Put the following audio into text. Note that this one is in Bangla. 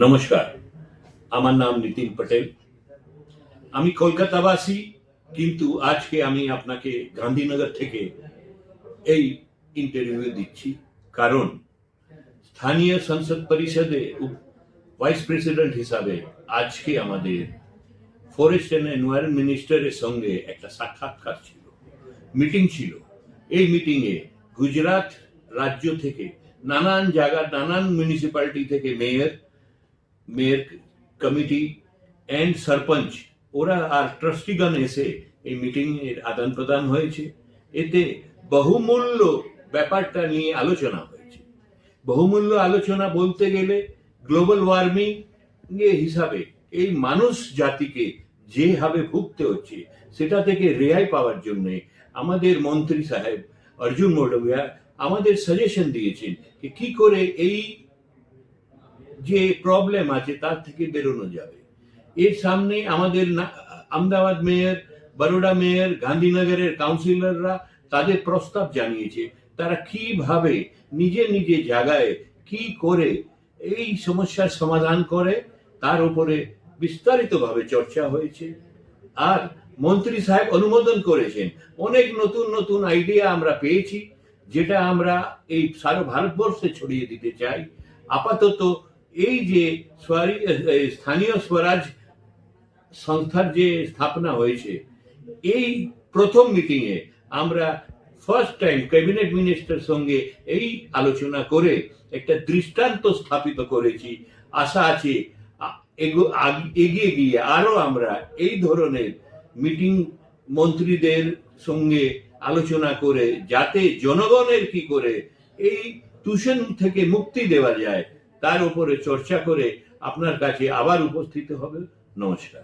নমস্কার, আমার নাম নিতিন পটেল। আমি কলকাতাবাসী, কিন্তু আজকে আমি আপনাকে গান্ধীনগর থেকে এই ইন্টারভিউ দিচ্ছি। কারণ স্থানীয় সংসদ পরিষদে ভাইস প্রেসিডেন্ট হিসাবে আজকে আমাদের ফরেস্ট অ্যান্ড এনভায়রনমেন্ট মিনিস্টারের সঙ্গে একটা সাক্ষাৎকার ছিল, মিটিং ছিল। এই মিটিংয়ে গুজরাট রাজ্য থেকে নানান জায়গা, নানান মিউনিসিপ্যালিটি থেকে মেয়র কমিটি এন্ড সরপঞ্চ ওরা আর ট্রাস্টিগণ এসে এই মিটিং এর আদান প্রদান হয়েছে। এতে বহুমূল্য ব্যাপারটা নিয়ে আলোচনা হয়েছে। বহুমূল্য আলোচনা বলতে গেলে গ্লোবাল ওয়ার্মিং এর হিসাবে এই মানুষ জাতিকে যেভাবে ভুগতে হচ্ছে সেটা থেকে রেহাই পাওয়ার জন্য আমাদের মন্ত্রী সাহেব অর্জুন মোডালিয়া আমাদের সাজেশন দিয়েছেন কি করে এই যে প্রবলেম আছে তার থেকে বেরোনো যাবে। এর সামনে আমাদের আহমেদাবাদ মেয়র, বরোডা মেয়র, গান্ধীনগরের কাউন্সিলররা তাদের প্রস্তাব জানিয়েছে তারা কিভাবে নিজে নিজে জায়গায় কি করে এই সমস্যার সমাধান করে, তার উপরে বিস্তারিতভাবে চর্চা হয়েছে। আর মন্ত্রী সাহেব অনুমোদন করেছেন। অনেক নতুন নতুন আইডিয়া আমরা পেয়েছি, যেটা আমরা এই সারা ভারতবর্ষে ছড়িয়ে দিতে চাই। আপাতত এই যে স্থানীয় স্বরাজ সংস্থার যে স্থাপনা হয়েছে, এই প্রথম মিটিং এ আমরা ফার্স্ট টাইম ক্যাবিনেট মিনিস্টার সঙ্গে এই আলোচনা করে একটা দৃষ্টান্ত স্থাপিত করেছি। আশা আছে এগিয়ে গিয়ে আরো আমরা এই ধরনের মিটিং মন্ত্রীদের সঙ্গে আলোচনা করে যাতে জনগণের কি করে এই দূষণ থেকে মুক্তি দেওয়া যায় তার উপরে চর্চা করে আপনার কাছে আবার উপস্থিত হবে। নমস্কার।